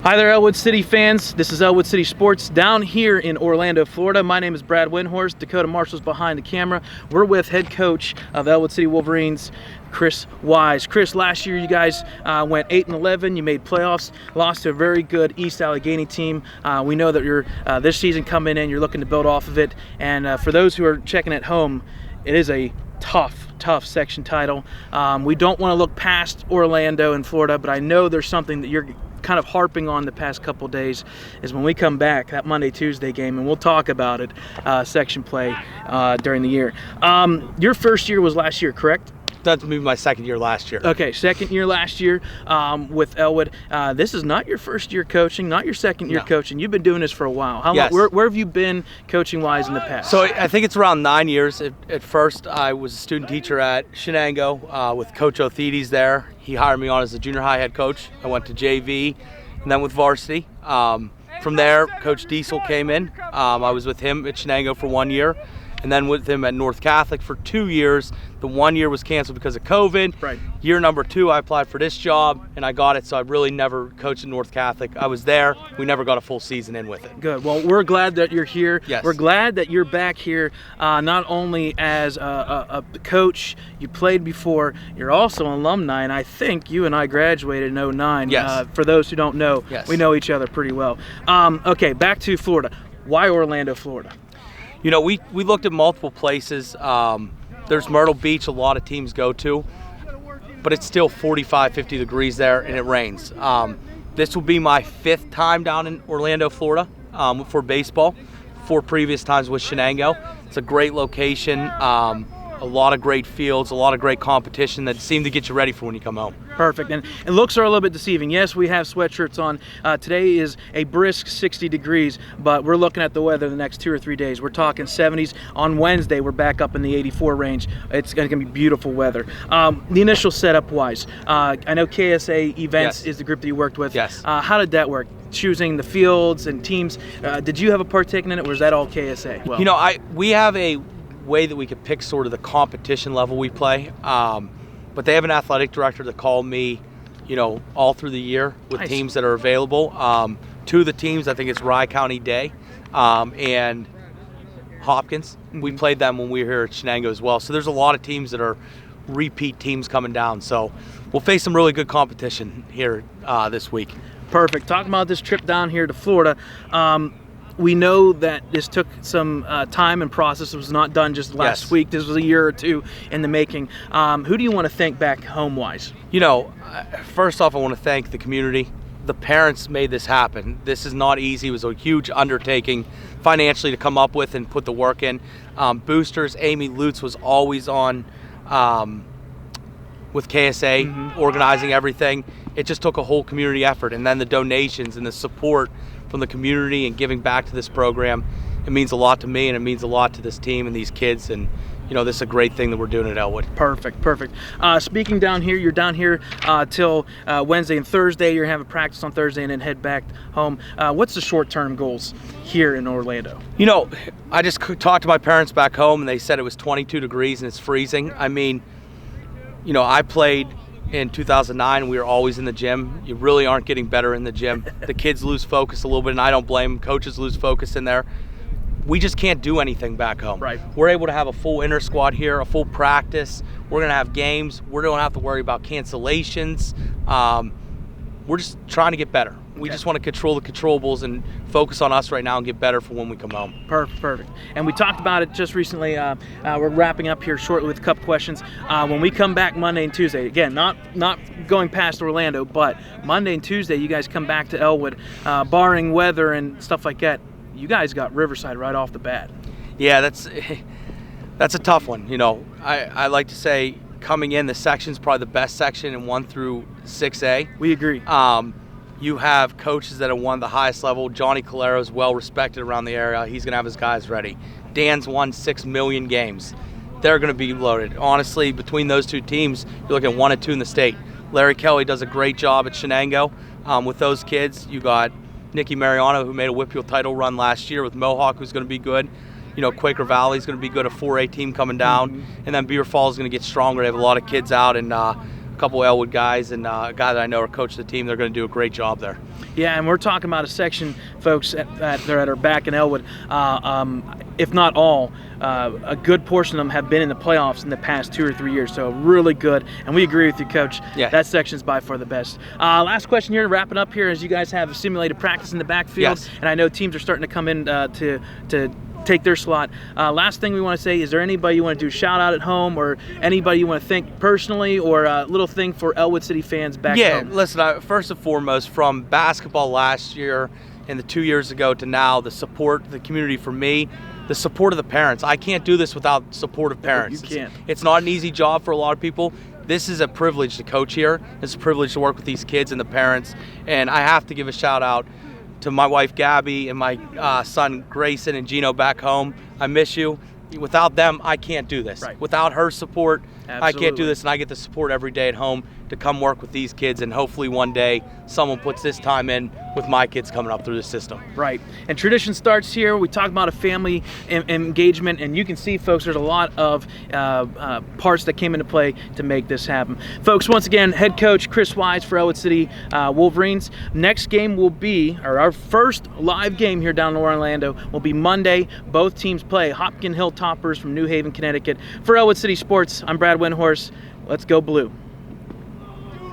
Hi there, Ellwood City fans. This is Ellwood City Sports down here in Orlando, Florida. My name is Brad Windhorst. Dakota Marshall's behind the camera. We're with head coach of Ellwood City Wolverines, Chris Weisz. Chris, last year you guys went 8-11. You made playoffs, lost to a very good East Allegheny team. We know that you're this season coming in, you're looking to build off of it. And for those who are checking at home, it is a tough section title. We don't want to look past Orlando and Florida, but I know there's something that you're kind of harping on the past couple days is when we come back, that Monday-Tuesday game, and we'll talk about it, section play during the year. Your first year was last year, correct? That's maybe my second year last year. Okay, second year last year with Ellwood. This is not your first year coaching, not your second year coaching. You've been doing this for a while. How long, where have you been coaching-wise in the past? So I think it's around 9 years. At first, I was a student teacher at Shenango with Coach Othides there. He hired me on as a junior high head coach. I went to JV and then with varsity. From there, Coach Diesel came in. I was with him at Shenango for 1 year, and then with him at North Catholic for 2 years. The 1 year was canceled because of COVID. Right. Year number 2, I applied for this job, and I got it, so I really never coached at North Catholic. I was there. We never got a full season in with it. Good. Well, we're glad that you're here. Yes. We're glad that you're back here, not only as a coach, you played before, you're also an alumni, and I think you and I graduated in 09. Yes. For those who don't know, yes, we know each other pretty well. Okay, back to Florida. Why Orlando, Florida? You know, we looked at multiple places. There's Myrtle Beach a lot of teams go to, but it's still 45, 50 degrees there, and it rains. This will be my 5th time down in Orlando, Florida for baseball. 4 previous times with Shenango. It's a great location, a lot of great fields, a lot of great competition that seem to get you ready for when you come home. Perfect. And looks are a little bit deceiving. Yes, we have sweatshirts on. Today is a brisk 60 degrees, but we're looking at the weather the next 2 or 3 days. We're talking 70s. On Wednesday, we're back up in the 84 range. It's going to be beautiful weather. The initial setup-wise, I know KSA Events is the group that you worked with. Yes. How did that work? Choosing the fields and teams. Did you have a partake in it, or was that all KSA? Well, you know, we have a way that we could pick sort of the competition level we play. But they have an athletic director that called me, you know, all through the year with teams that are available. 2 of the teams, I think it's Rye County Day and Hopkins. We played them when we were here at Shenango as well. So there's a lot of teams that are repeat teams coming down. So we'll face some really good competition here this week. Perfect. Talking about this trip down here to Florida, we know that this took some time and process. It was not done just last week. This was a year or 2 in the making. Who do you want to thank back home-wise? You know, first off, I want to thank the community. The parents made this happen. This is not easy. It was a huge undertaking financially to come up with and put the work in. Boosters, Amy Lutz was always on with KSA, organizing everything. It just took a whole community effort. And then the donations and the support from the community and giving back to this program, it means a lot to me, and it means a lot to this team and these kids, and you know, this is a great thing that we're doing at Ellwood. Perfect. Speaking down here, you're down here till Wednesday and Thursday. You're gonna have a practice on Thursday and then head back home. What's the short-term goals here in Orlando? You know, I just talked to my parents back home, and they said it was 22 degrees and it's freezing. I mean, you know, I played in 2009, we were always in the gym. You really aren't getting better in the gym. The kids lose focus a little bit, and I don't blame them. Coaches lose focus in there. We just can't do anything back home. Right. We're able to have a full inter squad here, a full practice. We're going to have games. We don't have to worry about cancellations. We're just trying to get better. We just want to control the controllables and focus on us right now and get better for when we come home. Perfect. And we talked about it just recently. We're wrapping up here shortly with a couple questions. When we come back Monday and Tuesday, again, not going past Orlando, but Monday and Tuesday, you guys come back to Ellwood, barring weather and stuff like that. You guys got Riverside right off the bat. Yeah, that's a tough one. You know, I like to say coming in, the section's probably the best section in 1 through 6A. We agree. You have coaches that have won the highest level. Johnny Calero is well respected around the area. He's going to have his guys ready. Dan's won 6 million games. They're going to be loaded. Honestly, between those 2 teams, you're looking at 1 and 2 in the state. Larry Kelly does a great job at Shenango with those kids. You got Nicky Mariano, who made a Whitfield title run last year with Mohawk, who's going to be good. You know, Quaker Valley is going to be good, a 4A team coming down. And then Beaver Falls is going to get stronger. They have a lot of kids out, and couple Ellwood guys and a guy that I know are coaching the team. They're going to do a great job there. Yeah, and we're talking about a section, folks, they're at our back in Ellwood. If not all, a good portion of them have been in the playoffs in the past 2 or 3 years, so really good. And we agree with you, Coach. Yeah. That section's by far the best. Last question here, wrapping up here, as you guys have simulated practice in the backfield, Yes. and I know teams are starting to come in to take their slot. Last thing we want to say, is there anybody you want to do shout out at home, or anybody you want to thank personally, or a little thing for Ellwood City fans back home? Yeah, listen, first and foremost, from basketball last year and the 2 years ago to now, the support, the community for me, the support of the parents. I can't do this without support of parents. You can't. It's not an easy job for a lot of people. This is a privilege to coach here. It's a privilege to work with these kids and the parents. And I have to give a shout out to my wife Gabby and my son Grayson and Gino back home. I miss you. Without them, I can't do this. Right. Without her support, I can't do Absolutely. this, and I get the support every day at home to come work with these kids, and hopefully one day someone puts this time in with my kids coming up through the system. Right, and tradition starts here. We talk about a family engagement, and you can see, folks, there's a lot of parts that came into play to make this happen. Folks, once again, head coach Chris Weisz for Ellwood City Wolverines. Next game will be, or our first live game here down in Orlando will be Monday. Both teams play Hopkins Hilltoppers from New Haven, Connecticut. For Ellwood City Sports, I'm Brad Windhorse. Let's go blue.